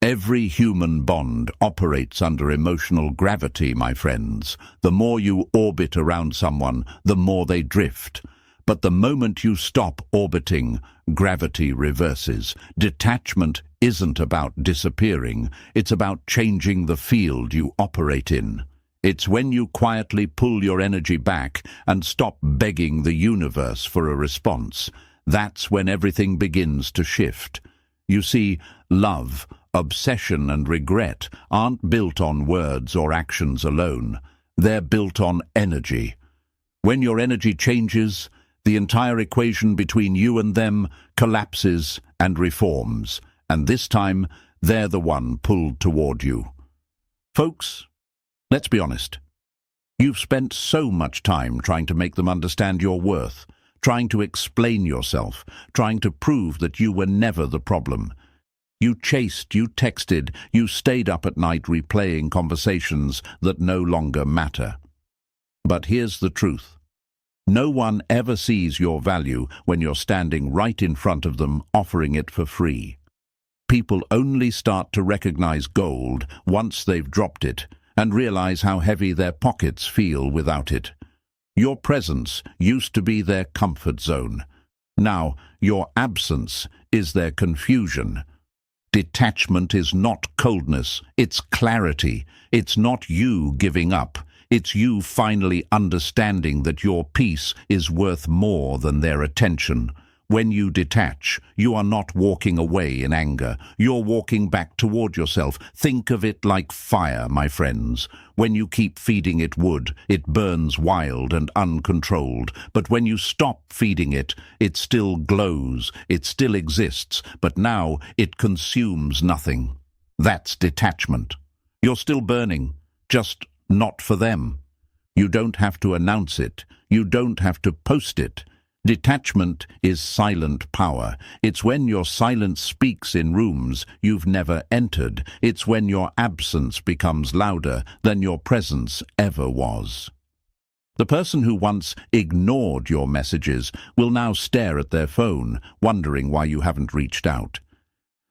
Every human bond operates under emotional gravity, my friends. The more you orbit around someone, the more they drift. But the moment you stop orbiting, gravity reverses. Detachment isn't about disappearing, it's about changing the field you operate in. It's when you quietly pull your energy back and stop begging the universe for a response. That's when everything begins to shift. You see, love, obsession and regret aren't built on words or actions alone. They're built on energy. When your energy changes, the entire equation between you and them collapses and reforms, and this time they're the one pulled toward you. Folks, let's be honest. You've spent so much time trying to make them understand your worth, trying to explain yourself, trying to prove that you were never the problem. You chased, you texted, you stayed up at night replaying conversations that no longer matter. But here's the truth. No one ever sees your value when you're standing right in front of them offering it for free. People only start to recognize gold once they've dropped it and realize how heavy their pockets feel without it. Your presence used to be their comfort zone. Now, your absence is their confusion. Detachment is not coldness, it's clarity. It's not you giving up. It's you finally understanding that your peace is worth more than their attention. When you detach, you are not walking away in anger. You're walking back toward yourself. Think of it like fire, my friends. When you keep feeding it wood, it burns wild and uncontrolled. But when you stop feeding it, it still glows, it still exists, but now it consumes nothing. That's detachment. You're still burning, just not for them. You don't have to announce it. You don't have to post it. Detachment is silent power. It's when your silence speaks in rooms you've never entered. It's when your absence becomes louder than your presence ever was. The person who once ignored your messages will now stare at their phone, wondering why you haven't reached out.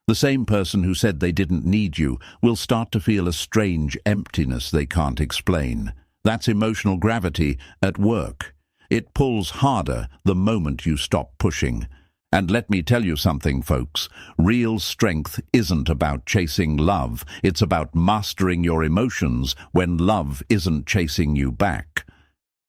The same person who said they didn't need you will start to feel a strange emptiness they can't explain. That's emotional gravity at work. It pulls harder the moment you stop pushing. And let me tell you something, folks. Real strength isn't about chasing love. It's about mastering your emotions when love isn't chasing you back.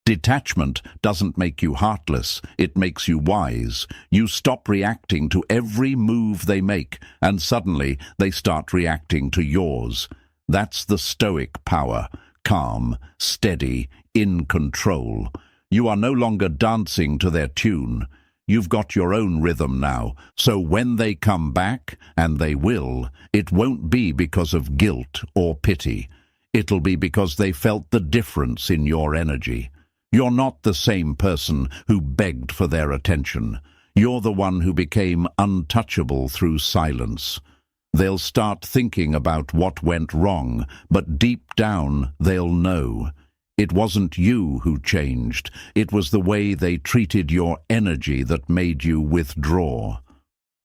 Detachment doesn't make you heartless, it makes you wise. You stop reacting to every move they make, and suddenly they start reacting to yours. That's the Stoic power, calm, steady, in control. You are no longer dancing to their tune. You've got your own rhythm now, so when they come back, and they will, it won't be because of guilt or pity. It'll be because they felt the difference in your energy. You're not the same person who begged for their attention. You're the one who became untouchable through silence. They'll start thinking about what went wrong, but deep down they'll know. It wasn't you who changed. It was the way they treated your energy that made you withdraw.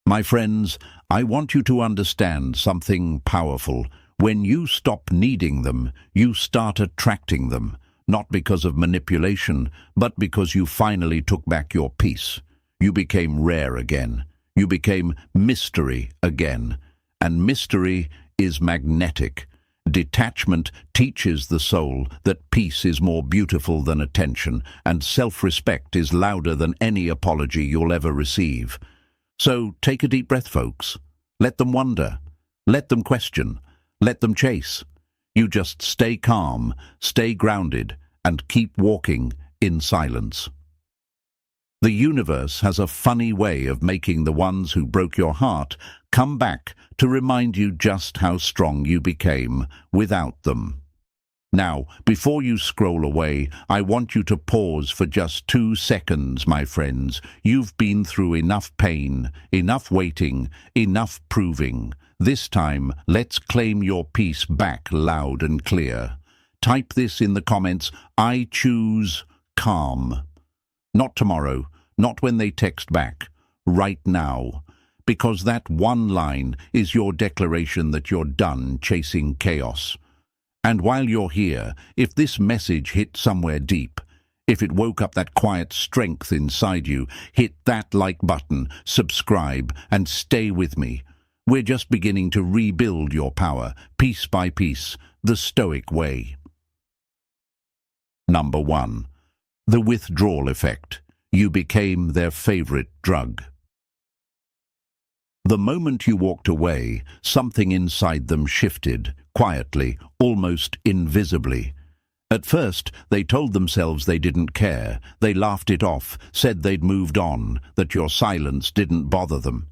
My friends, I want you to understand something powerful. When you stop needing them, you start attracting them. Not because of manipulation, but because you finally took back your peace. You became rare again. You became mystery again. And mystery is magnetic. Detachment teaches the soul that peace is more beautiful than attention, and self-respect is louder than any apology you'll ever receive. So take a deep breath, folks. Let them wonder. Let them question. Let them chase. You just stay calm, stay grounded, and keep walking in silence. The universe has a funny way of making the ones who broke your heart come back to remind you just how strong you became without them. Now, before you scroll away, I want you to pause for just 2 seconds, my friends. You've been through enough pain, enough waiting, enough proving. This time, let's claim your peace back loud and clear. Type this in the comments: I choose calm. Not tomorrow, not when they text back. Right now. because that one line is your declaration that you're done chasing chaos. And while you're here, if this message hit somewhere deep, if it woke up that quiet strength inside you, hit that like button, subscribe, and stay with me. We're just beginning to rebuild your power, piece by piece, the Stoic way. Number 1. The withdrawal effect. You became their favorite drug. The moment you walked away, something inside them shifted, quietly, almost invisibly. At first, they told themselves they didn't care. They laughed it off, said they'd moved on, that your silence didn't bother them.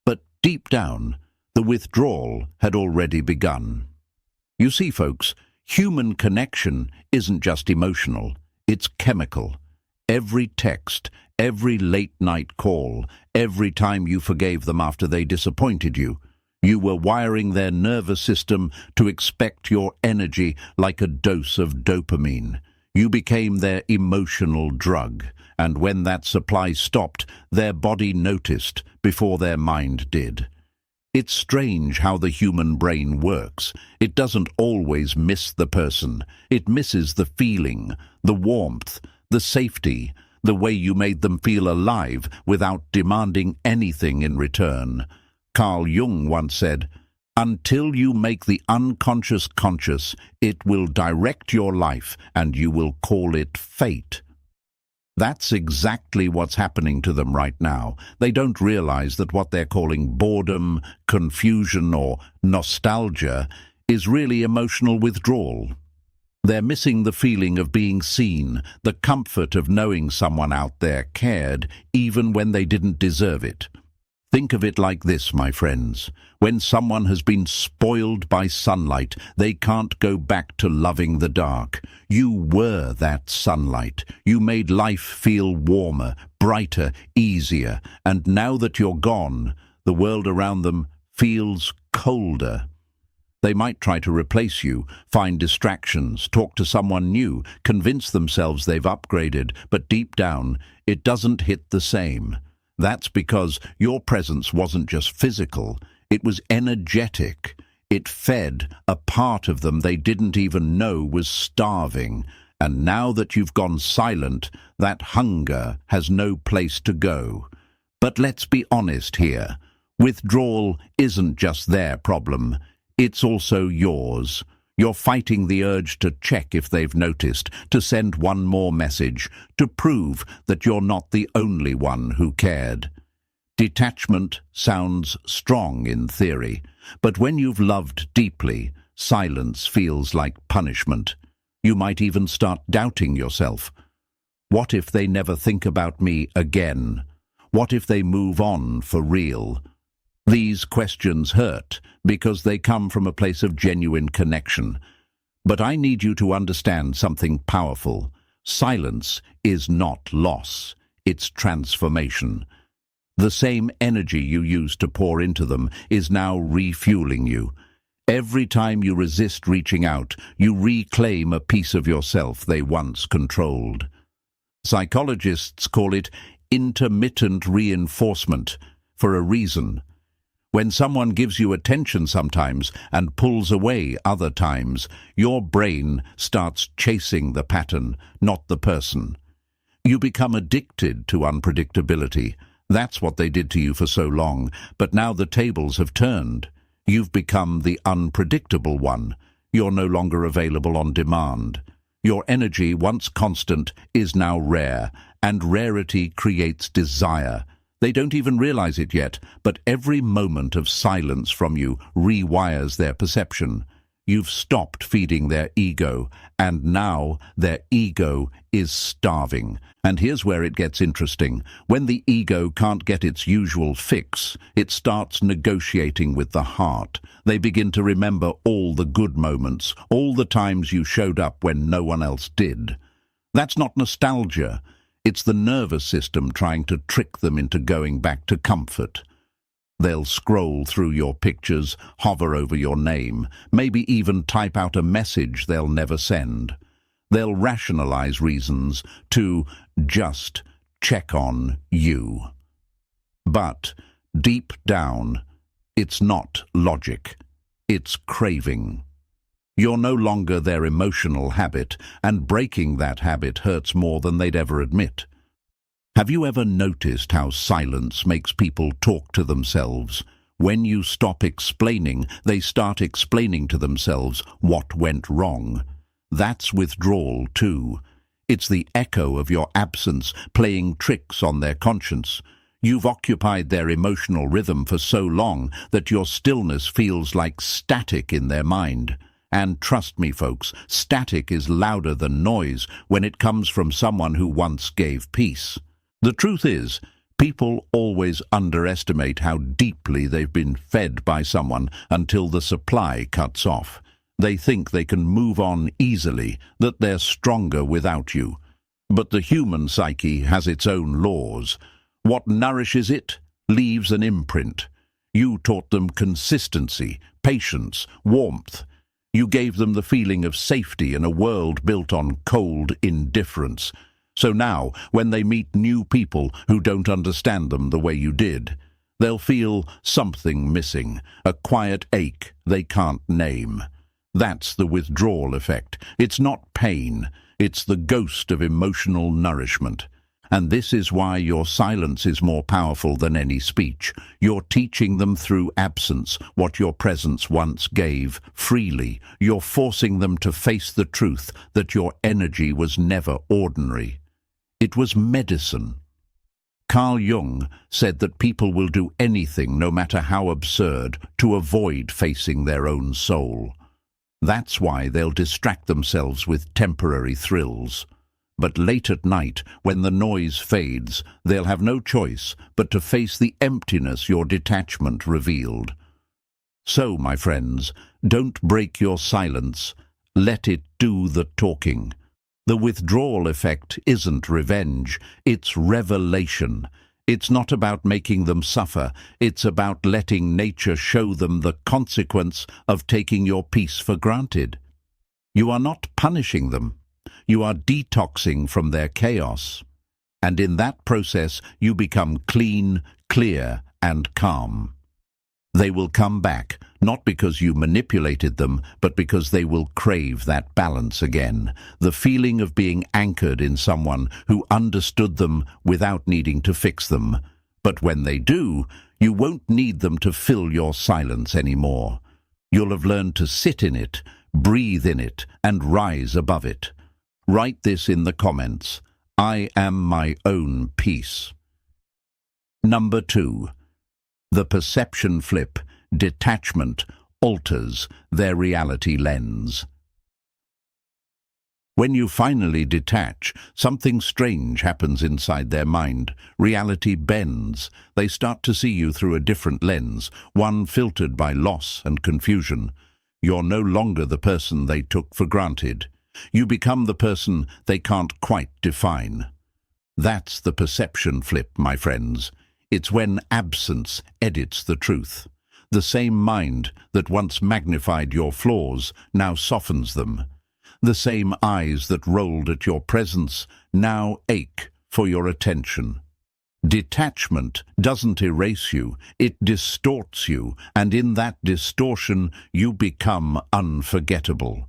But deep down, the withdrawal had already begun. You see, folks, human connection isn't just emotional, it's chemical. Every text, every late-night call, every time you forgave them after they disappointed you, you were wiring their nervous system to expect your energy like a dose of dopamine. You became their emotional drug, and when that supply stopped, their body noticed before their mind did. It's strange how the human brain works. It doesn't always miss the person. It misses the feeling, the warmth, the safety, the way you made them feel alive without demanding anything in return. Carl Jung once said, "Until you make the unconscious conscious, it will direct your life and you will call it fate." That's exactly what's happening to them right now. They don't realize that what they're calling boredom, confusion, or nostalgia is really emotional withdrawal. They're missing the feeling of being seen, the comfort of knowing someone out there cared, even when they didn't deserve it. Think of it like this, my friends. When someone has been spoiled by sunlight, they can't go back to loving the dark. You were that sunlight. You made life feel warmer, brighter, easier. And now that you're gone, the world around them feels colder. They might try to replace you, find distractions, talk to someone new, convince themselves they've upgraded, but deep down, it doesn't hit the same. That's because your presence wasn't just physical, it was energetic. It fed a part of them they didn't even know was starving. And now that you've gone silent, that hunger has no place to go. But let's be honest here. Withdrawal isn't just their problem. It's also yours. You're fighting the urge to check if they've noticed, to send one more message, to prove that you're not the only one who cared. Detachment sounds strong in theory, but when you've loved deeply, silence feels like punishment. You might even start doubting yourself. What if they never think about me again? What if they move on for real? These questions hurt because they come from a place of genuine connection. But I need you to understand something powerful. Silence is not loss, it's transformation. The same energy you used to pour into them is now refueling you. Every time you resist reaching out, you reclaim a piece of yourself they once controlled. Psychologists call it intermittent reinforcement for a reason. When someone gives you attention sometimes and pulls away other times, your brain starts chasing the pattern, not the person. You become addicted to unpredictability. That's what they did to you for so long, but now the tables have turned. You've become the unpredictable one. You're no longer available on demand. Your energy, once constant, is now rare, and rarity creates desire. They don't even realize it yet, but every moment of silence from you rewires their perception. You've stopped feeding their ego, and now their ego is starving. And here's where it gets interesting. When the ego can't get its usual fix, it starts negotiating with the heart. They begin to remember all the good moments, all the times you showed up when no one else did. That's not nostalgia. It's the nervous system trying to trick them into going back to comfort. They'll scroll through your pictures, hover over your name, maybe even type out a message they'll never send. They'll rationalize reasons to just check on you. But Deep down, it's not logic, it's craving. You're no longer their emotional habit, and breaking that habit hurts more than they'd ever admit. Have you ever noticed how silence makes people talk to themselves? When you stop explaining, they start explaining to themselves what went wrong. That's withdrawal too. It's the echo of your absence playing tricks on their conscience. You've occupied their emotional rhythm for so long that your stillness feels like static in their mind. And trust me, folks, static is louder than noise when it comes from someone who once gave peace. The truth is, people always underestimate how deeply they've been fed by someone until the supply cuts off. They think they can move on easily, that they're stronger without you. But the human psyche has its own laws. What nourishes it leaves an imprint. You taught them consistency, patience, warmth. You gave them the feeling of safety in a world built on cold indifference. So now, when they meet new people who don't understand them the way you did, they'll feel something missing, a quiet ache they can't name. That's the withdrawal effect. It's not pain, it's the ghost of emotional nourishment. And this is why your silence is more powerful than any speech. You're teaching them through absence what your presence once gave freely. You're forcing them to face the truth that your energy was never ordinary. It was medicine. Carl Jung said that people will do anything, no matter how absurd, to avoid facing their own soul. That's why they'll distract themselves with temporary thrills. But late at night, when the noise fades, they'll have no choice but to face the emptiness your detachment revealed. So, my friends, don't break your silence. Let it do the talking. The withdrawal effect isn't revenge, it's revelation. It's not about making them suffer, it's about letting nature show them the consequence of taking your peace for granted. You are not punishing them, you are detoxing from their chaos. And in that process you become clean, clear, and calm. They will come back, not because you manipulated them, but because they will crave that balance again, the feeling of being anchored in someone who understood them without needing to fix them. But when they do, you won't need them to fill your silence anymore. You'll have learned to sit in it, breathe in it, and rise above it. Write this in the comments. I am my own peace. Number 2. The perception flip, detachment, alters their reality lens. When you finally detach, something strange happens inside their mind. Reality bends. They start to see you through a different lens, one filtered by loss and confusion. You're no longer the person they took for granted. You become the person they can't quite define. That's the perception flip, my friends. It's when absence edits the truth. The same mind that once magnified your flaws now softens them. The same eyes that rolled at your presence now ache for your attention. Detachment doesn't erase you, it distorts you, and in that distortion you become unforgettable.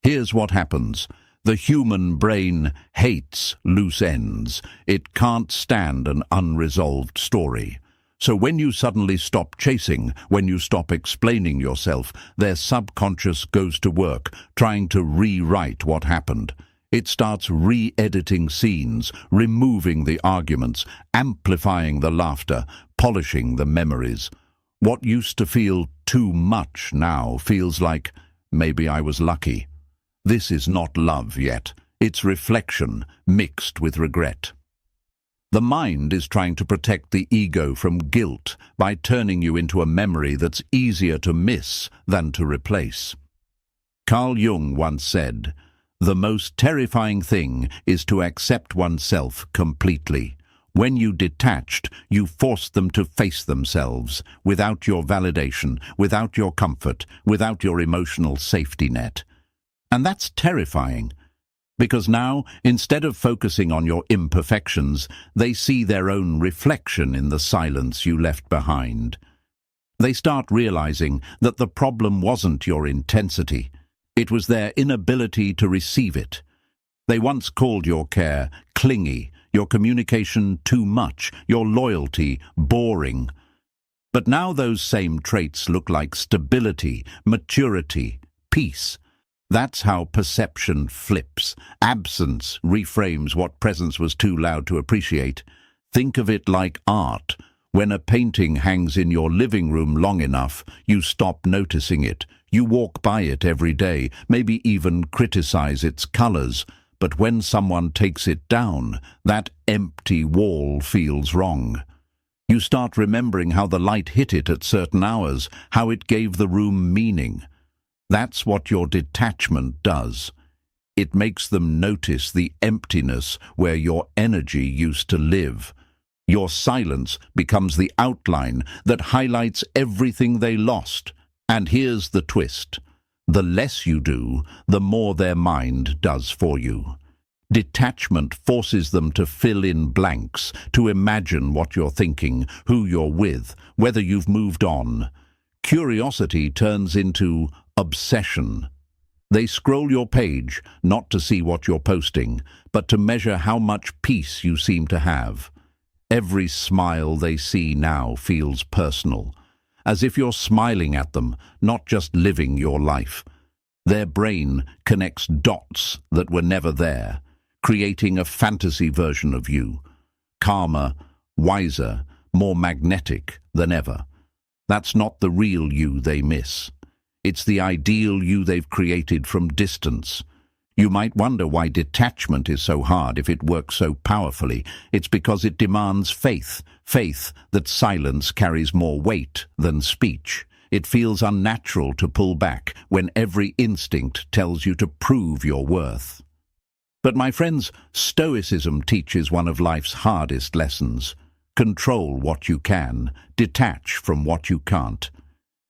Here's what happens. The human brain hates loose ends. It can't stand an unresolved story. So when you suddenly stop chasing, when you stop explaining yourself, their subconscious goes to work, trying to rewrite what happened. It starts re-editing scenes, removing the arguments, amplifying the laughter, polishing the memories. What used to feel too much now feels like, maybe I was lucky. This is not love yet. It's reflection mixed with regret. The mind is trying to protect the ego from guilt by turning you into a memory that's easier to miss than to replace. Carl Jung once said, "The most terrifying thing is to accept oneself completely. When you detached, you forced them to face themselves, without your validation, without your comfort, without your emotional safety net. And that's terrifying. Because now, instead of focusing on your imperfections, they see their own reflection in the silence you left behind. They start realizing that the problem wasn't your intensity. It was their inability to receive it. They once called your care clingy, your communication too much, your loyalty boring. But now those same traits look like stability, maturity, peace. That's how perception flips. Absence reframes what presence was too loud to appreciate. Think of it like art. When a painting hangs in your living room long enough, you stop noticing it. You walk by it every day, maybe even criticize its colors. But when someone takes it down, that empty wall feels wrong. You start remembering how the light hit it at certain hours, how it gave the room meaning. That's what your detachment does. It makes them notice the emptiness where your energy used to live. Your silence becomes the outline that highlights everything they lost. And here's the twist. The less you do, the more their mind does for you. Detachment forces them to fill in blanks, to imagine what you're thinking, who you're with, whether you've moved on. Curiosity turns into obsession. They scroll your page, not to see what you're posting, but to measure how much peace you seem to have. Every smile they see now feels personal, as if you're smiling at them, not just living your life. Their brain connects dots that were never there, creating a fantasy version of you, calmer, wiser, more magnetic than ever. That's not the real you they miss. It's the ideal you they've created from distance. You might wonder why detachment is so hard if it works so powerfully. It's because it demands faith, faith that silence carries more weight than speech. It feels unnatural to pull back when every instinct tells you to prove your worth. But my friends, Stoicism teaches one of life's hardest lessons. Control what you can, detach from what you can't.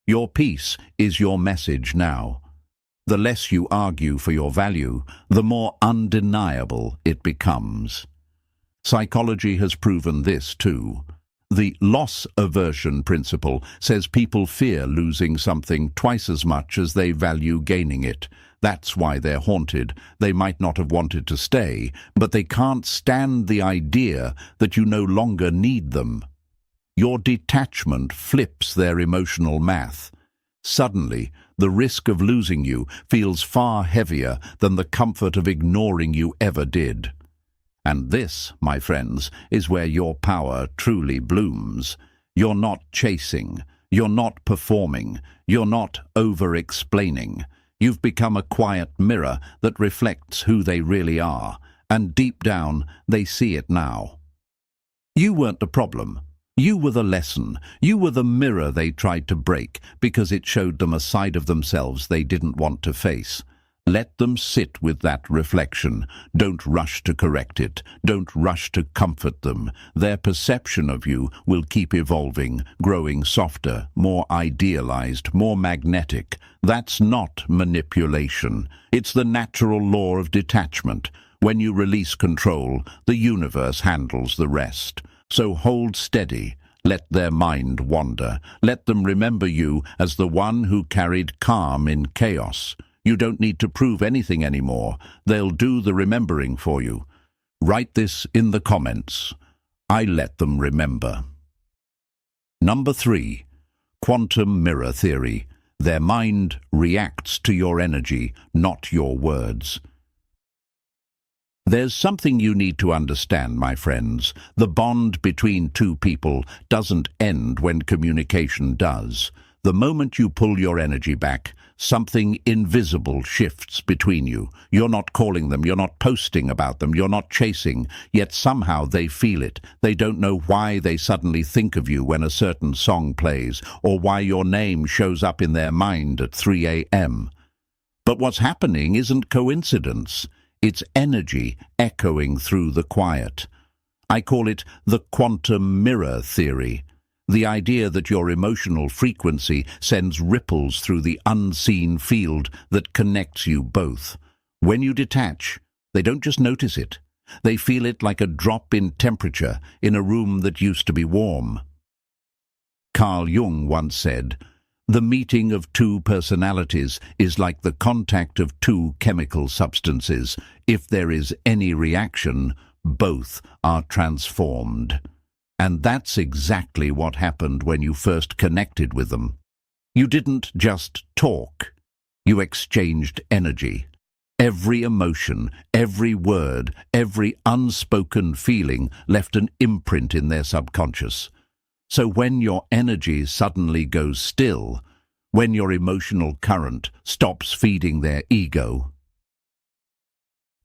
Your peace is your message now. The less you argue for your value, the more undeniable it becomes. Psychology has proven this too. The loss aversion principle says people fear losing something twice as much as they value gaining it. That's why they're haunted. They might not have wanted to stay, but they can't stand the idea that you no longer need them. Your detachment flips their emotional math. Suddenly, the risk of losing you feels far heavier than the comfort of ignoring you ever did. And this, my friends, is where your power truly blooms. You're not chasing, you're not performing, you're not over-explaining. You've become a quiet mirror that reflects who they really are, and deep down, they see it now. You weren't the problem. You were the lesson. You were the mirror they tried to break because it showed them a side of themselves they didn't want to face. Let them sit with that reflection. Don't rush to correct it. Don't rush to comfort them. Their perception of you will keep evolving, growing softer, more idealized, more magnetic. That's not manipulation. It's the natural law of detachment. When you release control, the universe handles the rest. So hold steady. Let their mind wander. Let them remember you as the one who carried calm in chaos. You don't need to prove anything anymore. They'll do the remembering for you. Write this in the comments. I let them remember. Number 3. Quantum mirror theory. Their mind reacts to your energy, not your words. There's something you need to understand, my friends. The bond between two people doesn't end when communication does. The moment you pull your energy back, something invisible shifts between you. You're not calling them, you're not posting about them, you're not chasing, yet somehow they feel it. They don't know why they suddenly think of you when a certain song plays, or why your name shows up in their mind at 3 a.m. But what's happening isn't coincidence. It's energy echoing through the quiet. I call it the quantum mirror theory. The idea that your emotional frequency sends ripples through the unseen field that connects you both. When you detach, They don't just notice it. They feel it like a drop in temperature in a room that used to be warm. Carl Jung once said, "The meeting of two personalities is like the contact of two chemical substances. If there is any reaction, both are transformed." And that's exactly what happened when you first connected with them. You didn't just talk. You exchanged energy. Every emotion, every word, every unspoken feeling left an imprint in their subconscious. So when your energy suddenly goes still, when your emotional current stops feeding their ego,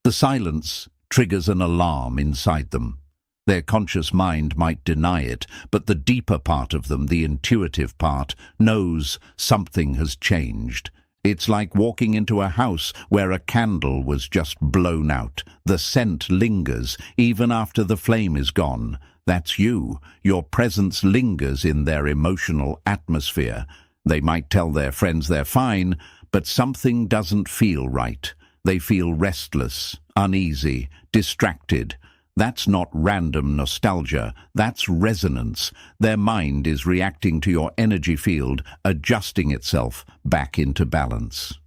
the silence triggers an alarm inside them. Their conscious mind might deny it, but the deeper part of them, the intuitive part, knows something has changed. It's like walking into a house where a candle was just blown out. The scent lingers even after the flame is gone. That's you. Your presence lingers in their emotional atmosphere. They might tell their friends they're fine, but something doesn't feel right. They feel restless, uneasy, distracted. That's not random nostalgia, that's resonance. Their mind is reacting to your energy field, adjusting itself back into balance.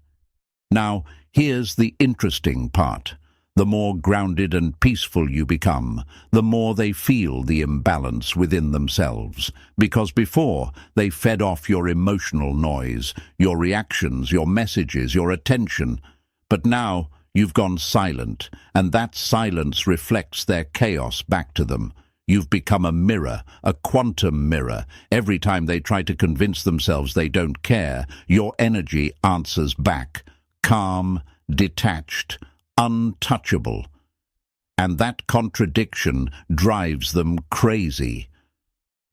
Now, here's the interesting part. The more grounded and peaceful you become, the more they feel the imbalance within themselves. Because before, they fed off your emotional noise, your reactions, your messages, your attention. But now, you've gone silent, and that silence reflects their chaos back to them. You've become a mirror, a quantum mirror. Every time they try to convince themselves they don't care, your energy answers back, calm, detached, untouchable. And that contradiction drives them crazy.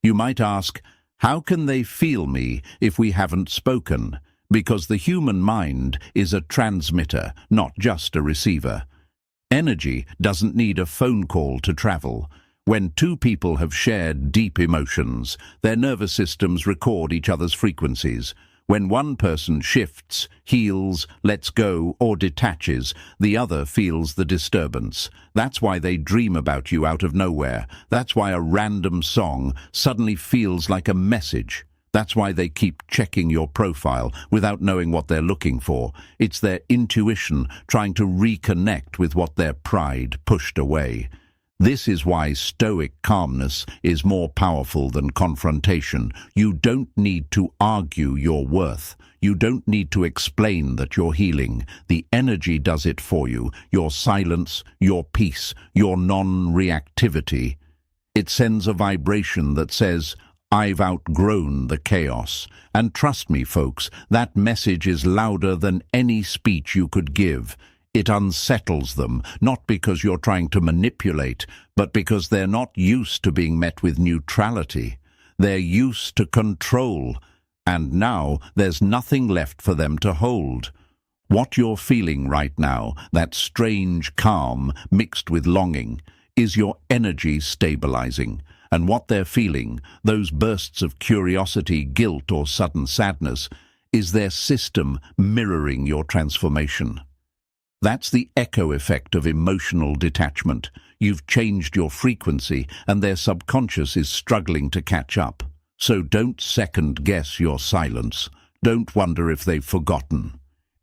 You might ask, how can they feel me if we haven't spoken? Because the human mind is a transmitter, not just a receiver. Energy doesn't need a phone call to travel. When two people have shared deep emotions, their nervous systems record each other's frequencies. When one person shifts, heals, lets go, or detaches, the other feels the disturbance. That's why they dream about you out of nowhere. That's why a random song suddenly feels like a message. That's why they keep checking your profile without knowing what they're looking for. It's their intuition trying to reconnect with what their pride pushed away. This is why Stoic calmness is more powerful than confrontation. You don't need to argue your worth. You don't need to explain that you're healing. The energy does it for you. Your silence, your peace, your non-reactivity. It sends a vibration that says, I've outgrown the chaos. And trust me, folks, that message is louder than any speech you could give. It unsettles them, not because you're trying to manipulate, but because they're not used to being met with neutrality. They're used to control, and now there's nothing left for them to hold. What you're feeling right now, that strange calm mixed with longing, is your energy stabilizing. And what they're feeling, those bursts of curiosity, guilt, or sudden sadness, is their system mirroring your transformation. That's the echo effect of emotional detachment. You've changed your frequency, and their subconscious is struggling to catch up. So don't second-guess your silence. Don't wonder if they've forgotten.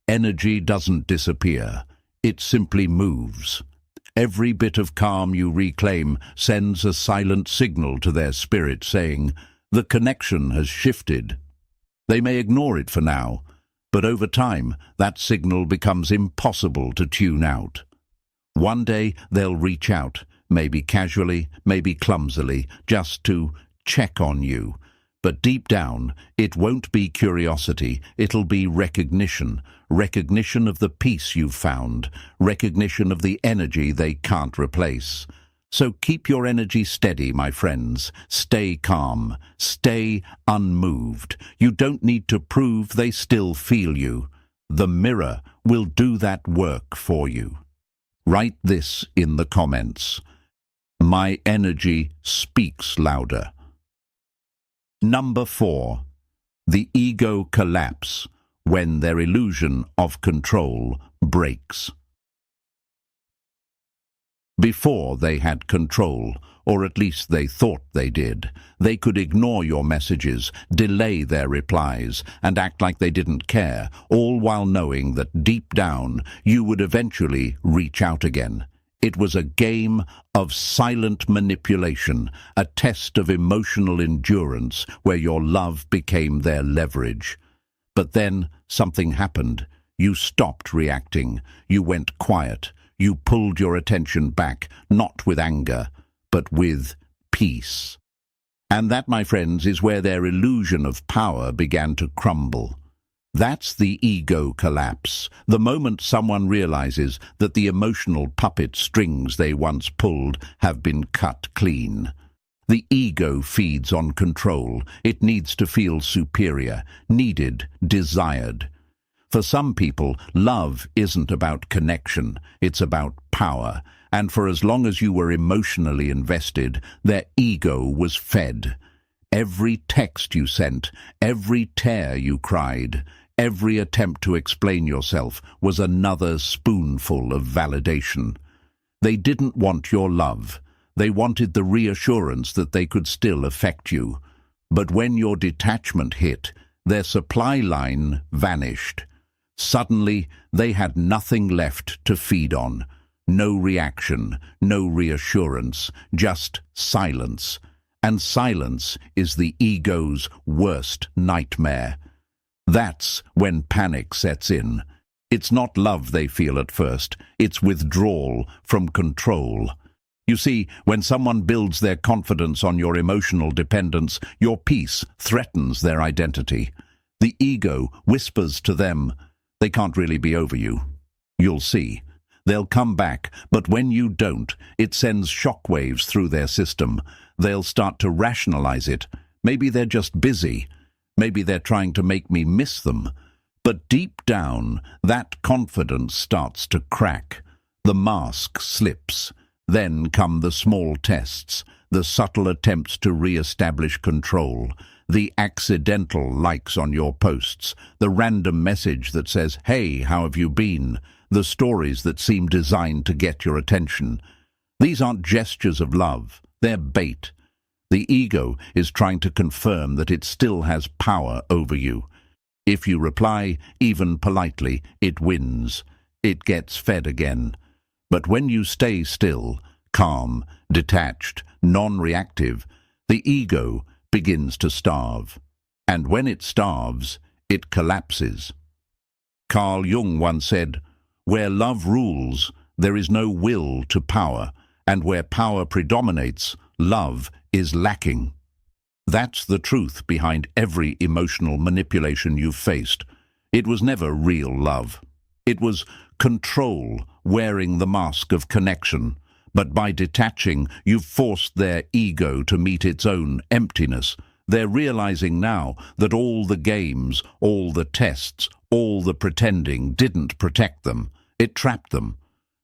Energy doesn't disappear. It simply moves. Every bit of calm you reclaim sends a silent signal to their spirit saying, the connection has shifted. They may ignore it for now, but over time, that signal becomes impossible to tune out. One day, they'll reach out, maybe casually, maybe clumsily, just to check on you. But deep down, it won't be curiosity, it'll be recognition. Recognition of the peace you've found, recognition of the energy they can't replace. So keep your energy steady, my friends. Stay calm. Stay unmoved. You don't need to prove they still feel you. The mirror will do that work for you. Write this in the comments. My energy speaks louder. Number 4. The ego collapse when their illusion of control breaks. Before they had control, or at least they thought they did. They could ignore your messages, delay their replies, and act like they didn't care, all while knowing that deep down you would eventually reach out again. It was a game of silent manipulation, a test of emotional endurance where your love became their leverage. But then something happened. You stopped reacting. You went quiet. You pulled your attention back, not with anger, but with peace. And that, my friends, is where their illusion of power began to crumble. That's the ego collapse, the moment someone realizes that the emotional puppet strings they once pulled have been cut clean. The ego feeds on control. It needs to feel superior, needed, desired. For some people, love isn't about connection, it's about power. And for as long as you were emotionally invested, their ego was fed. Every text you sent, every tear you cried, every attempt to explain yourself was another spoonful of validation. They didn't want your love. They wanted the reassurance that they could still affect you. But when your detachment hit, their supply line vanished. Suddenly, they had nothing left to feed on. No reaction, no reassurance, just silence. And silence is the ego's worst nightmare. That's when panic sets in. It's not love they feel at first, it's withdrawal from control. You see, when someone builds their confidence on your emotional dependence, your peace threatens their identity. The ego whispers to them, they can't really be over you. You'll see. They'll come back, but when you don't, it sends shockwaves through their system. They'll start to rationalize it. Maybe they're just busy. Maybe they're trying to make me miss them. But deep down, that confidence starts to crack. The mask slips. Then come the small tests, the subtle attempts to re-establish control, the accidental likes on your posts, the random message that says, "Hey, how have you been?" The stories that seem designed to get your attention. These aren't gestures of love, they're bait. The ego is trying to confirm that it still has power over you. If you reply, even politely, it wins. It gets fed again. But when you stay still, calm, detached, non-reactive, the ego begins to starve. And when it starves, it collapses. Carl Jung once said, "Where love rules, there is no will to power, and where power predominates, love is lacking." That's the truth behind every emotional manipulation you've faced. It was never real love. It was control wearing the mask of connection. But by detaching, you've forced their ego to meet its own emptiness. They're realizing now that all the games, all the tests, all the pretending didn't protect them. It trapped them.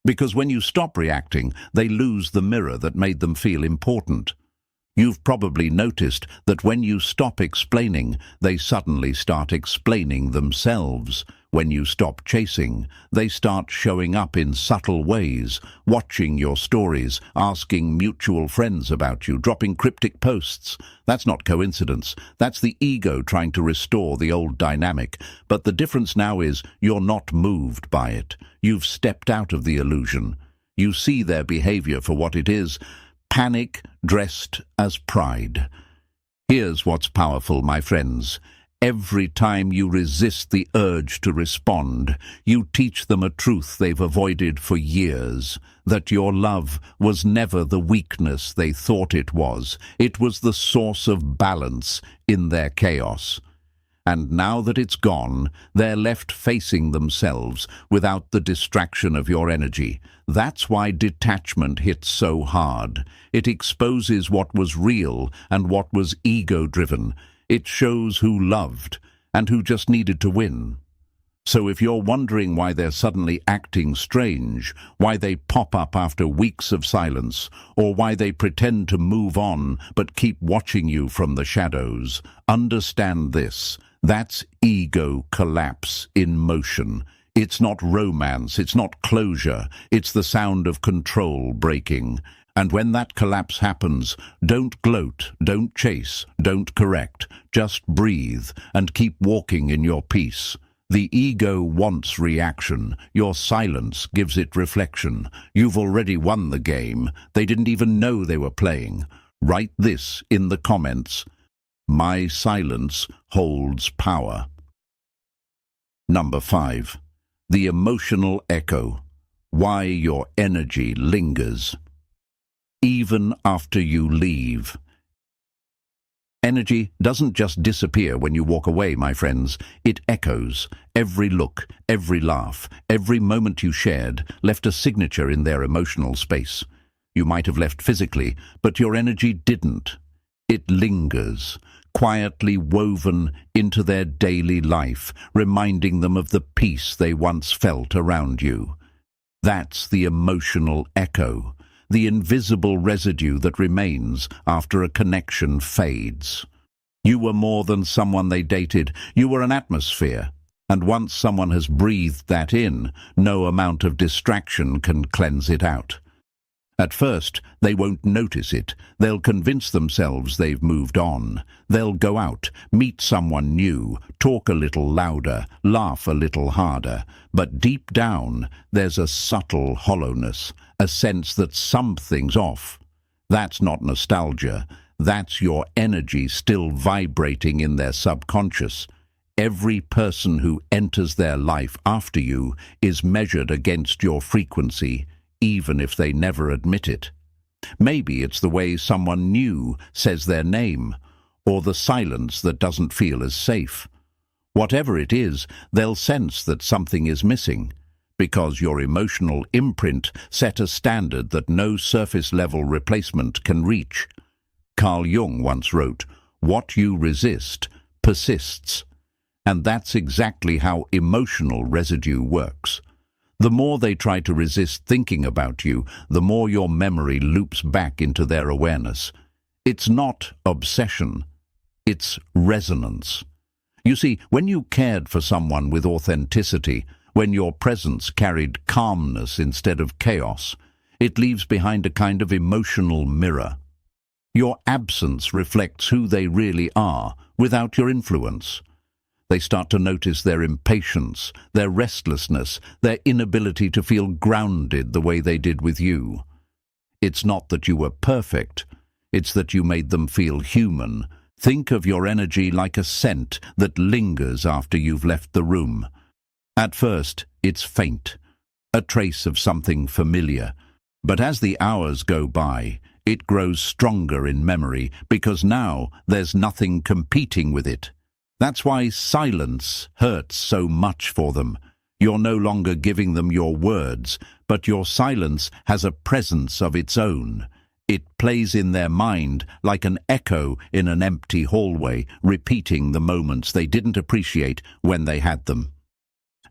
Because when you stop reacting, they lose the mirror that made them feel important. You've probably noticed that when you stop explaining, they suddenly start explaining themselves. When you stop chasing, they start showing up in subtle ways, watching your stories, asking mutual friends about you, dropping cryptic posts. That's not coincidence. That's the ego trying to restore the old dynamic. But the difference now is you're not moved by it. You've stepped out of the illusion. You see their behavior for what it is. Panic dressed as pride. Here's what's powerful, my friends. Every time you resist the urge to respond, you teach them a truth they've avoided for years, that your love was never the weakness they thought it was. It was the source of balance in their chaos. And now that it's gone, they're left facing themselves without the distraction of your energy. That's why detachment hits so hard. It exposes what was real and what was ego-driven. It shows who loved and who just needed to win. So if you're wondering why they're suddenly acting strange, why they pop up after weeks of silence, or why they pretend to move on but keep watching you from the shadows, understand this. That's ego collapse in motion. It's not romance, it's not closure, it's the sound of control breaking. And when that collapse happens, don't gloat, don't chase, don't correct, just breathe and keep walking in your peace. The ego wants reaction, your silence gives it reflection. You've already won the game, they didn't even know they were playing. Write this in the comments: my silence holds power. Number 5. The emotional echo. Why your energy lingers. Even after you leave. Energy doesn't just disappear when you walk away, my friends. It echoes. Every look, every laugh, every moment you shared left a signature in their emotional space. You might have left physically, but your energy didn't. It lingers, quietly woven into their daily life, reminding them of the peace they once felt around you. That's the emotional echo, the invisible residue that remains after a connection fades. You were more than someone they dated, you were an atmosphere. And once someone has breathed that in, no amount of distraction can cleanse it out. At first, they won't notice it. They'll convince themselves they've moved on. They'll go out, meet someone new, talk a little louder, laugh a little harder. But deep down, there's a subtle hollowness, a sense that something's off. That's not nostalgia. That's your energy still vibrating in their subconscious. Every person who enters their life after you is measured against your frequency, even if they never admit it. Maybe it's the way someone new says their name, or the silence that doesn't feel as safe. Whatever it is, they'll sense that something is missing, because your emotional imprint set a standard that no surface-level replacement can reach. Carl Jung once wrote, "What you resist persists." And that's exactly how emotional residue works. The more they try to resist thinking about you, the more your memory loops back into their awareness. It's not obsession, it's resonance. You see, when you cared for someone with authenticity, when your presence carried calmness instead of chaos, it leaves behind a kind of emotional mirror. Your absence reflects who they really are, without your influence. They start to notice their impatience, their restlessness, their inability to feel grounded the way they did with you. It's not that you were perfect, it's that you made them feel human. Think of your energy like a scent that lingers after you've left the room. At first, it's faint, a trace of something familiar. But as the hours go by, it grows stronger in memory, because now there's nothing competing with it. That's why silence hurts so much for them. You're no longer giving them your words, but your silence has a presence of its own. It plays in their mind like an echo in an empty hallway, repeating the moments they didn't appreciate when they had them.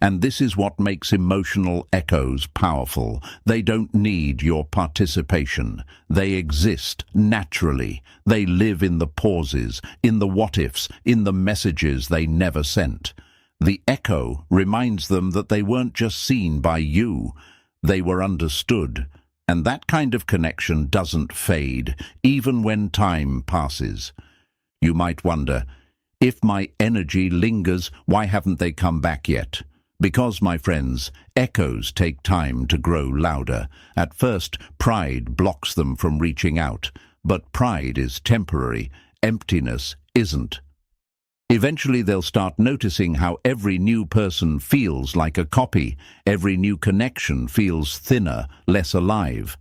And this is what makes emotional echoes powerful. They don't need your participation. They exist naturally. They live in the pauses, in the what-ifs, in the messages they never sent. The echo reminds them that they weren't just seen by you, they were understood. And that kind of connection doesn't fade, even when time passes. You might wonder, if my energy lingers, why haven't they come back yet? Because, my friends, echoes take time to grow louder. At first, pride blocks them from reaching out. But pride is temporary. Emptiness isn't. Eventually, they'll start noticing how every new person feels like a copy. Every new connection feels thinner, less alive.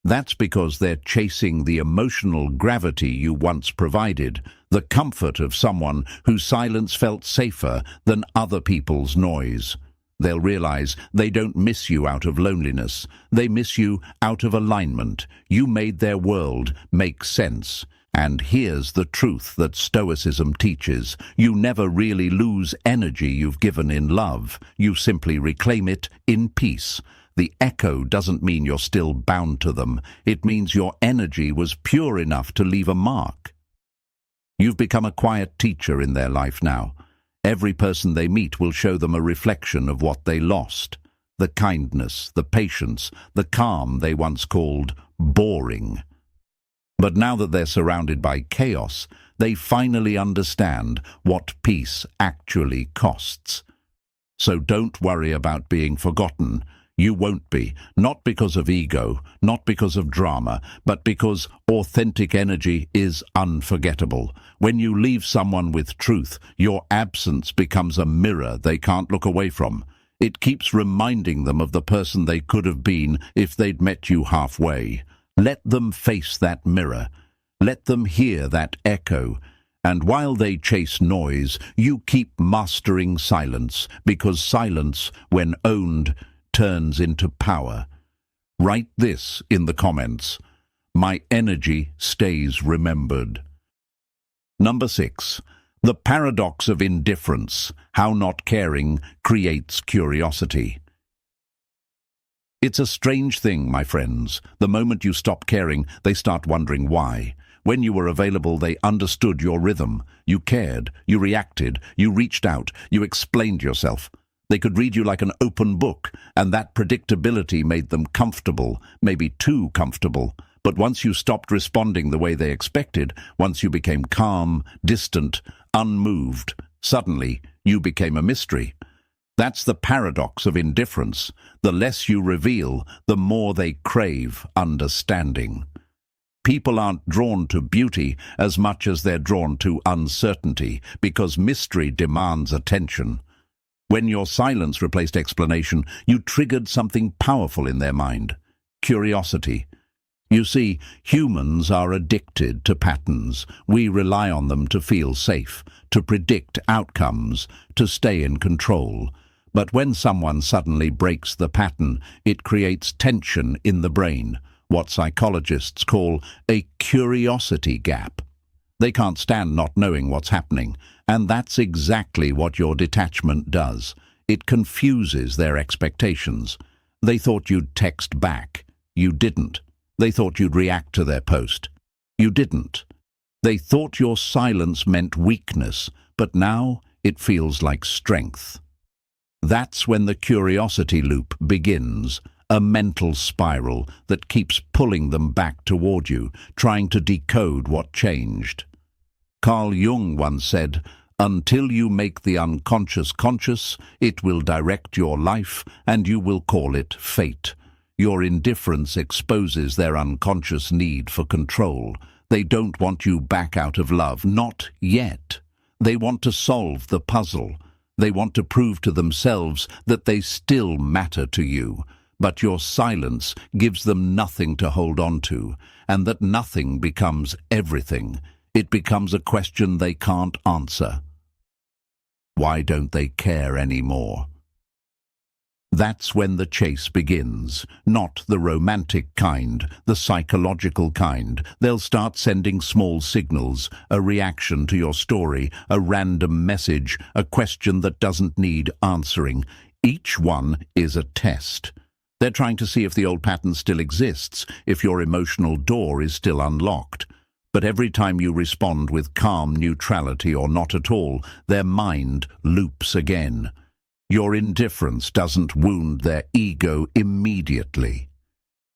That's because they're chasing the emotional gravity you once provided, the comfort of someone whose silence felt safer than other people's noise. They'll realize they don't miss you out of loneliness. They miss you out of alignment. You made their world make sense. And here's the truth that Stoicism teaches. You never really lose energy you've given in love. You simply reclaim it in peace. The echo doesn't mean you're still bound to them. It means your energy was pure enough to leave a mark. You've become a quiet teacher in their life now. Every person they meet will show them a reflection of what they lost. The kindness, the patience, the calm they once called boring. But now that they're surrounded by chaos, they finally understand what peace actually costs. So don't worry about being forgotten. You won't be, not because of ego, not because of drama, but because authentic energy is unforgettable. When you leave someone with truth, your absence becomes a mirror they can't look away from. It keeps reminding them of the person they could have been if they'd met you halfway. Let them face that mirror. Let them hear that echo. And while they chase noise, you keep mastering silence, because silence, when owned, turns into power. Write this in the comments. My energy stays remembered. Number 6. The paradox of indifference. How not caring creates curiosity. It's a strange thing, my friends. The moment you stop caring, they start wondering why. When you were available, they understood your rhythm. You cared, you reacted, you reached out, you explained yourself. They could read you like an open book, and that predictability made them comfortable, maybe too comfortable. But once you stopped responding the way they expected, once you became calm, distant, unmoved, suddenly you became a mystery. That's the paradox of indifference. The less you reveal, the more they crave understanding. People aren't drawn to beauty as much as they're drawn to uncertainty, because mystery demands attention. When your silence replaced explanation, you triggered something powerful in their mind: curiosity. You see, humans are addicted to patterns. We rely on them to feel safe, to predict outcomes, to stay in control. But when someone suddenly breaks the pattern, it creates tension in the brain, what psychologists call a curiosity gap. They can't stand not knowing what's happening, and that's exactly what your detachment does. It confuses their expectations. They thought you'd text back. You didn't. They thought you'd react to their post. You didn't. They thought your silence meant weakness, but now it feels like strength. That's when the curiosity loop begins, a mental spiral that keeps pulling them back toward you, trying to decode what changed. Carl Jung once said, "Until you make the unconscious conscious, it will direct your life, and you will call it fate." Your indifference exposes their unconscious need for control. They don't want you back out of love, not yet. They want to solve the puzzle. They want to prove to themselves that they still matter to you. But your silence gives them nothing to hold on to, and that nothing becomes everything. It becomes a question they can't answer. Why don't they care anymore? That's when the chase begins, not the romantic kind, the psychological kind. They'll start sending small signals, a reaction to your story, a random message, a question that doesn't need answering. Each one is a test. They're trying to see if the old pattern still exists, if your emotional door is still unlocked. But every time you respond with calm neutrality or not at all, their mind loops again. Your indifference doesn't wound their ego immediately.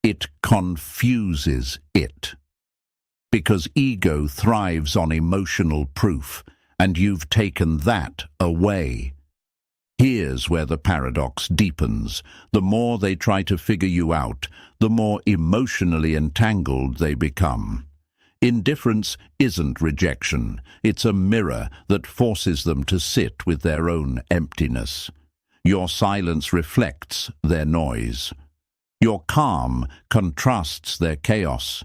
It confuses it. Because ego thrives on emotional proof, and you've taken that away. Here's where the paradox deepens. The more they try to figure you out, the more emotionally entangled they become. Indifference isn't rejection. It's a mirror that forces them to sit with their own emptiness. Your silence reflects their noise. Your calm contrasts their chaos.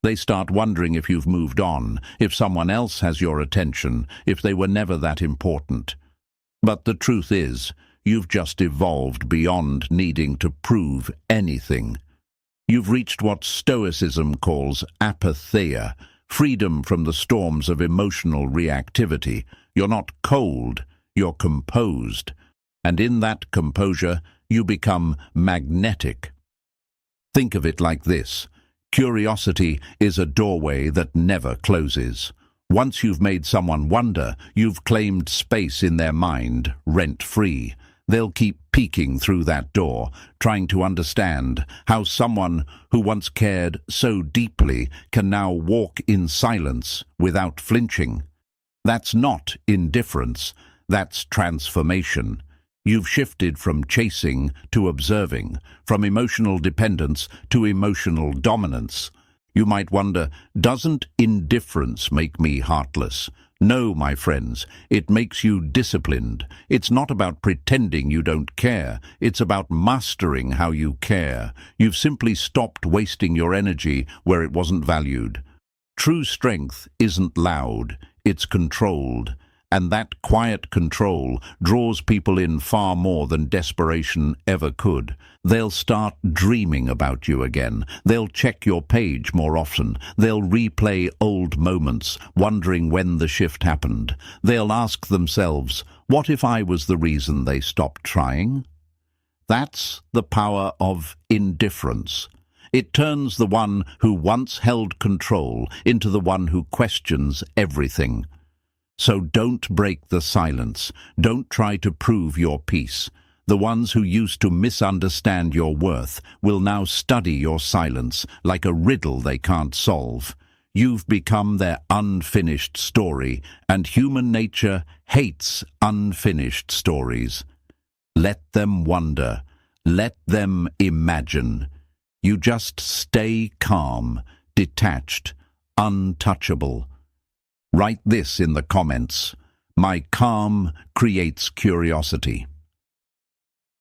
They start wondering if you've moved on, if someone else has your attention, if they were never that important. But the truth is, you've just evolved beyond needing to prove anything. You've reached what Stoicism calls apatheia, freedom from the storms of emotional reactivity. You're not cold, you're composed. And in that composure, you become magnetic. Think of it like this. Curiosity is a doorway that never closes. Once you've made someone wonder, you've claimed space in their mind, rent-free. They'll keep peeking through that door, trying to understand how someone who once cared so deeply can now walk in silence without flinching. That's not indifference, that's transformation. You've shifted from chasing to observing, from emotional dependence to emotional dominance. You might wonder, doesn't indifference make me heartless? No, my friends, it makes you disciplined. It's not about pretending you don't care. It's about mastering how you care. You've simply stopped wasting your energy where it wasn't valued. True strength isn't loud, it's controlled. And that quiet control draws people in far more than desperation ever could. They'll start dreaming about you again. They'll check your page more often. They'll replay old moments, wondering when the shift happened. They'll ask themselves, what if I was the reason they stopped trying? That's the power of indifference. It turns the one who once held control into the one who questions everything. So don't break the silence. Don't try to prove your peace. The ones who used to misunderstand your worth will now study your silence like a riddle they can't solve. You've become their unfinished story, and human nature hates unfinished stories. Let them wonder. Let them imagine. You just stay calm, detached, untouchable. Write this in the comments. My calm creates curiosity.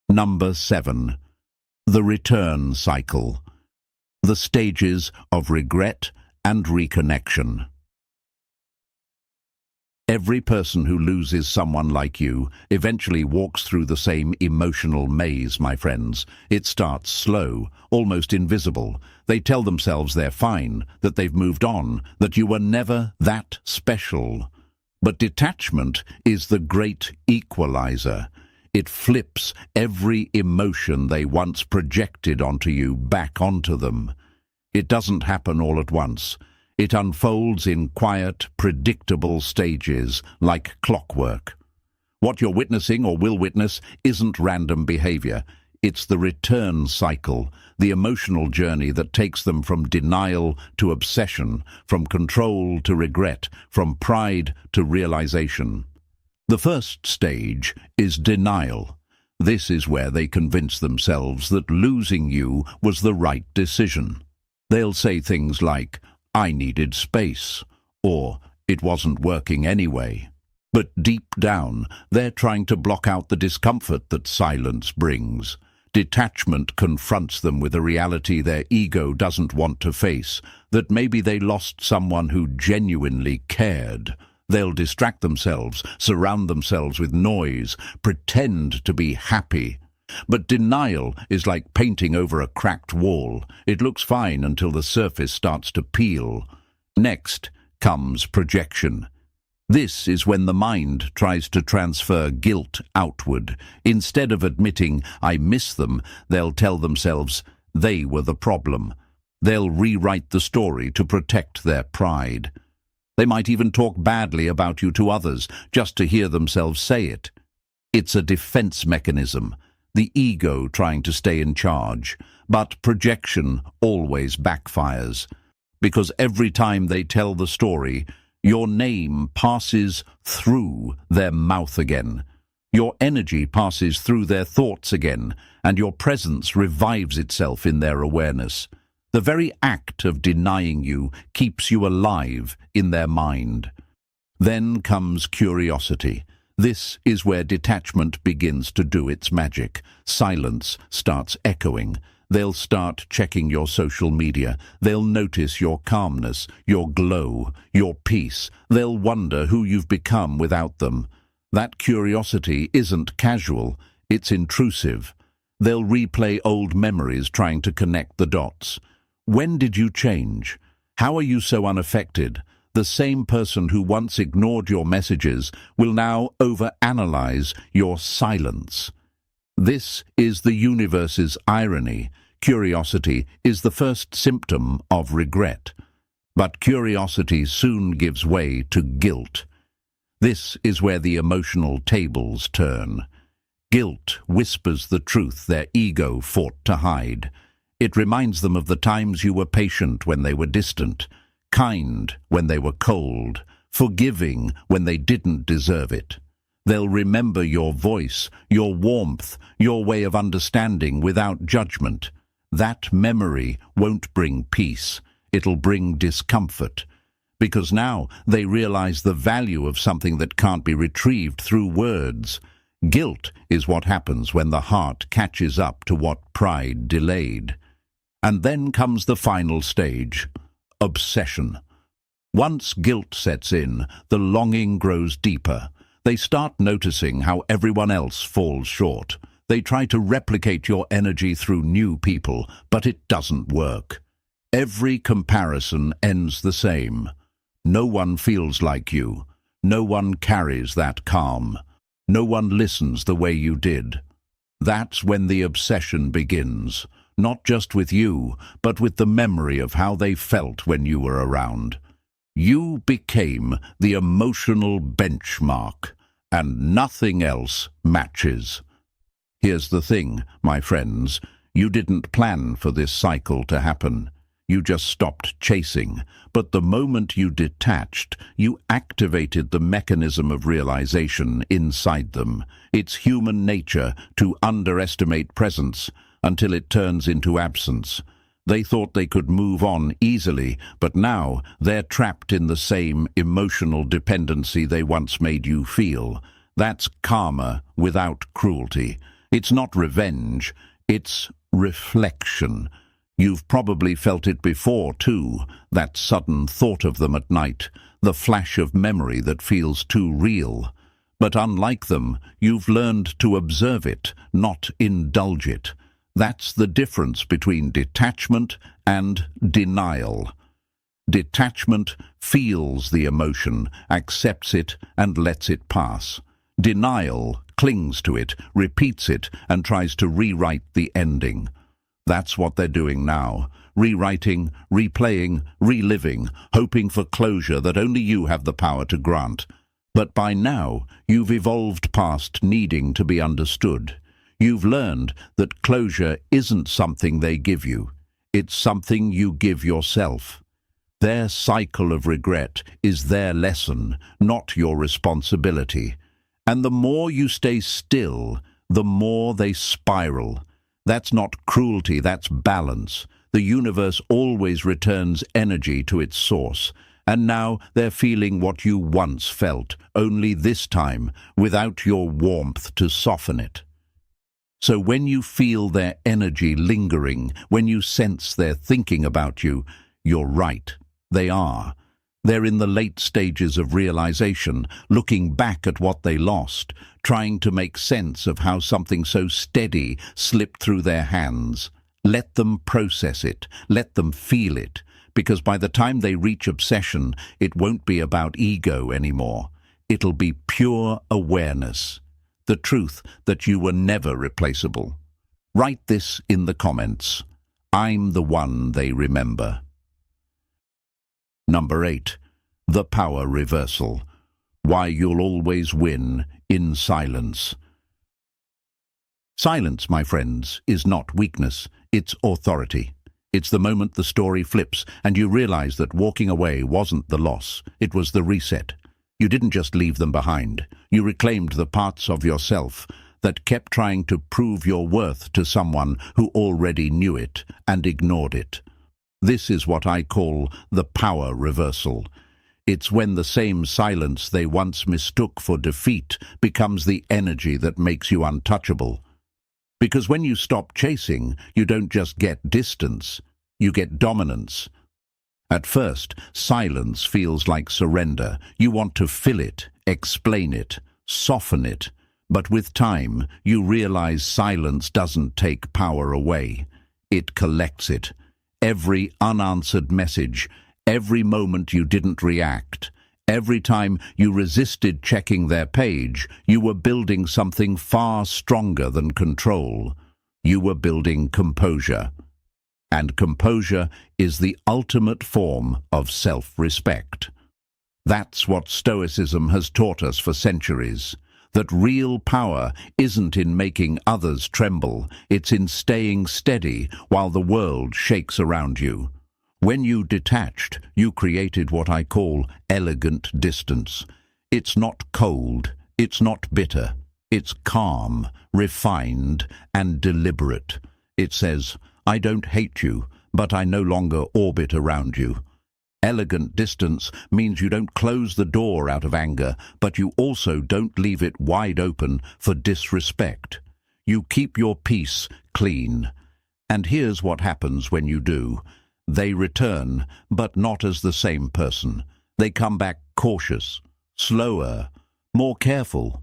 Number 7. The return cycle. The stages of regret and reconnection. Every person who loses someone like you eventually walks through the same emotional maze, my friends. It starts slow, almost invisible. They tell themselves they're fine, that they've moved on, that you were never that special. But detachment is the great equalizer. It flips every emotion they once projected onto you back onto them. It doesn't happen all at once. It unfolds in quiet, predictable stages, like clockwork. What you're witnessing or will witness isn't random behavior. It's the return cycle, the emotional journey that takes them from denial to obsession, from control to regret, from pride to realization. The first stage is denial. This is where they convince themselves that losing you was the right decision. They'll say things like, I needed space, or it wasn't working anyway. But deep down, they're trying to block out the discomfort that silence brings. Detachment confronts them with a reality their ego doesn't want to face, that maybe they lost someone who genuinely cared. They'll distract themselves, surround themselves with noise, pretend to be happy. But denial is like painting over a cracked wall. It looks fine until the surface starts to peel. Next comes projection. This is when the mind tries to transfer guilt outward. Instead of admitting, I miss them, they'll tell themselves they were the problem. They'll rewrite the story to protect their pride. They might even talk badly about you to others, just to hear themselves say it. It's a defense mechanism. The ego trying to stay in charge, but projection always backfires. Because every time they tell the story, your name passes through their mouth again. Your energy passes through their thoughts again, and your presence revives itself in their awareness. The very act of denying you keeps you alive in their mind. Then comes curiosity. This is where detachment begins to do its magic. Silence starts echoing. They'll start checking your social media. They'll notice your calmness, your glow, your peace. They'll wonder who you've become without them. That curiosity isn't casual, it's intrusive. They'll replay old memories trying to connect the dots. When did you change? How are you so unaffected? The same person who once ignored your messages will now overanalyze your silence. This is the universe's irony. Curiosity is the first symptom of regret. But curiosity soon gives way to guilt. This is where the emotional tables turn. Guilt whispers the truth their ego fought to hide. It reminds them of the times you were patient when they were distant, kind when they were cold, forgiving when they didn't deserve it. They'll remember your voice, your warmth, your way of understanding without judgment. That memory won't bring peace. It'll bring discomfort. Because now they realize the value of something that can't be retrieved through words. Guilt is what happens when the heart catches up to what pride delayed. And then comes the final stage, obsession. Once guilt sets in, the longing grows deeper. They start noticing how everyone else falls short. They try to replicate your energy through new people, but it doesn't work. Every comparison ends the same. No one feels like you. No one carries that calm. No one listens the way you did. That's when the obsession begins, not just with you, but with the memory of how they felt when you were around. You became the emotional benchmark, and nothing else matches. Here's the thing, my friends, you didn't plan for this cycle to happen. You just stopped chasing, but the moment you detached, you activated the mechanism of realization inside them. It's human nature to underestimate presence until it turns into absence. They thought they could move on easily, but now they're trapped in the same emotional dependency they once made you feel. That's karma without cruelty. It's not revenge, it's reflection. You've probably felt it before, too, that sudden thought of them at night, the flash of memory that feels too real. But unlike them, you've learned to observe it, not indulge it. That's the difference between detachment and denial. Detachment feels the emotion, accepts it, and lets it pass. Denial clings to it, repeats it, and tries to rewrite the ending. That's what they're doing now, rewriting, replaying, reliving, hoping for closure that only you have the power to grant. But by now, you've evolved past needing to be understood. You've learned that closure isn't something they give you. It's something you give yourself. Their cycle of regret is their lesson, not your responsibility. And the more you stay still, the more they spiral. That's not cruelty, that's balance. The universe always returns energy to its source. And now they're feeling what you once felt, only this time, without your warmth to soften it. So when you feel their energy lingering, when you sense they're thinking about you, you're right. They are. They're in the late stages of realization, looking back at what they lost, trying to make sense of how something so steady slipped through their hands. Let them process it. Let them feel it. Because by the time they reach obsession, it won't be about ego anymore. It'll be pure awareness. The truth that you were never replaceable. Write this in the comments. I'm the one they remember. Number 8. The power reversal. Why you'll always win in silence. Silence, my friends, is not weakness, it's authority. It's the moment the story flips and you realize that walking away wasn't the loss, it was the reset. You didn't just leave them behind. You reclaimed the parts of yourself that kept trying to prove your worth to someone who already knew it and ignored it. This is what I call the power reversal. It's when the same silence they once mistook for defeat becomes the energy that makes you untouchable. Because when you stop chasing, you don't just get distance, you get dominance. At first, silence feels like surrender. You want to fill it, explain it, soften it. But with time, you realize silence doesn't take power away. It collects it. Every unanswered message, every moment you didn't react, every time you resisted checking their page, you were building something far stronger than control. You were building composure. and composure is the ultimate form of self-respect. That's what Stoicism has taught us for centuries, that real power isn't in making others tremble, it's in staying steady while the world shakes around you. When you detached, you created what I call elegant distance. It's not cold, it's not bitter, it's calm, refined, and deliberate. It says, I don't hate you, but I no longer orbit around you. Elegant distance means you don't close the door out of anger, but you also don't leave it wide open for disrespect. You keep your peace clean. And here's what happens when you do. They return, but not as the same person. They come back cautious, slower, more careful,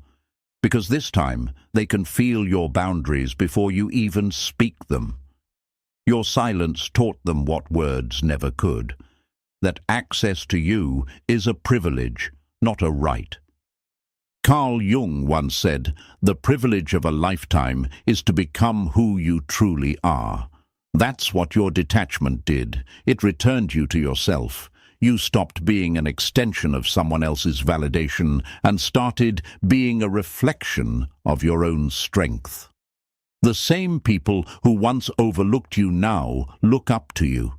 because this time they can feel your boundaries before you even speak them. Your silence taught them what words never could, that access to you is a privilege, not a right. Carl Jung once said, the privilege of a lifetime is to become who you truly are. That's what your detachment did. It returned you to yourself. You stopped being an extension of someone else's validation and started being a reflection of your own strength. The same people who once overlooked you now look up to you.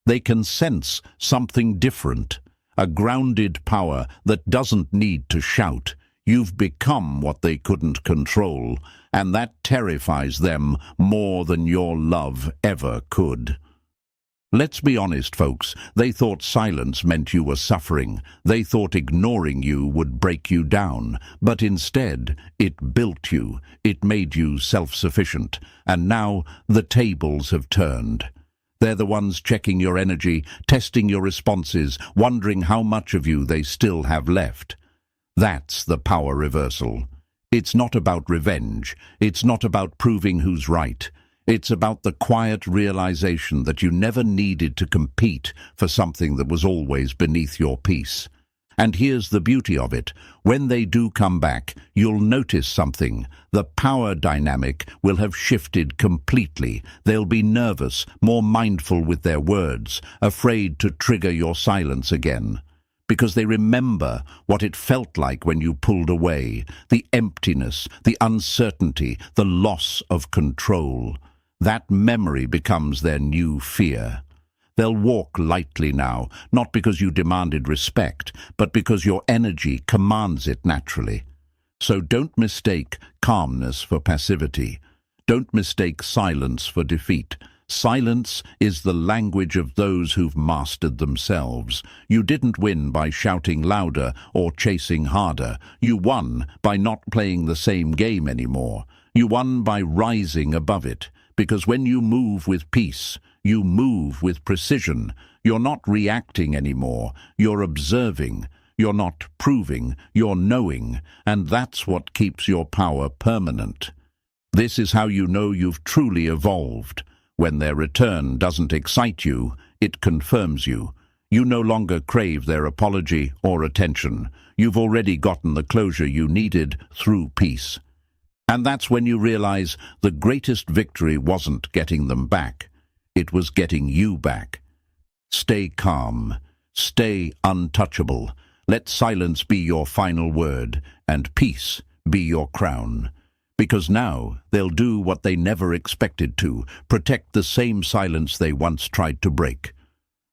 They can sense something different, a grounded power that doesn't need to shout. You've become what they couldn't control, and that terrifies them more than your love ever could. Let's be honest, folks. They thought silence meant you were suffering. They thought ignoring you would break you down. But instead, it built you. It made you self-sufficient. And now the tables have turned. They're the ones checking your energy, testing your responses, wondering how much of you they still have left. That's the power reversal. It's not about revenge. It's not about proving who's right. It's about the quiet realization that you never needed to compete for something that was always beneath your peace. And here's the beauty of it. When they do come back, you'll notice something. The power dynamic will have shifted completely. They'll be nervous, more mindful with their words, afraid to trigger your silence again. Because they remember what it felt like when you pulled away, the emptiness, the uncertainty, the loss of control. That memory becomes their new fear. They'll walk lightly now, not because you demanded respect, but because your energy commands it naturally. So don't mistake calmness for passivity. Don't mistake silence for defeat. Silence is the language of those who've mastered themselves. You didn't win by shouting louder or chasing harder. You won by not playing the same game anymore. You won by rising above it. Because when you move with peace, you move with precision. You're not reacting anymore. You're observing. You're not proving. You're knowing. And that's what keeps your power permanent. This is how you know you've truly evolved. When their return doesn't excite you, it confirms you. You no longer crave their apology or attention. You've already gotten the closure you needed through peace. And that's when you realize the greatest victory wasn't getting them back. It was getting you back. Stay calm. Stay untouchable. Let silence be your final word, and peace be your crown. Because now they'll do what they never expected to, protect the same silence they once tried to break.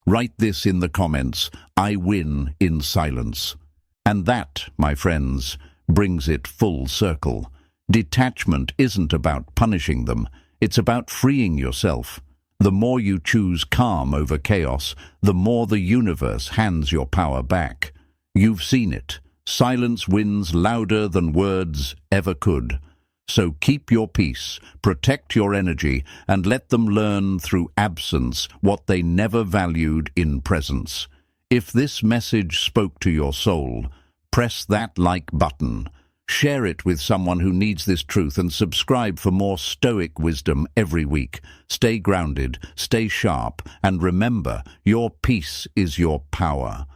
Write this in the comments: I win in silence. And that, my friends, brings it full circle. Detachment isn't about punishing them, it's about freeing yourself. The more you choose calm over chaos, the more the universe hands your power back. You've seen it. Silence wins louder than words ever could. So keep your peace, protect your energy, and let them learn through absence what they never valued in presence. If this message spoke to your soul, press that like button. Share it with someone who needs this truth, and subscribe for more Stoic wisdom every week. Stay grounded, stay sharp, and remember, your peace is your power.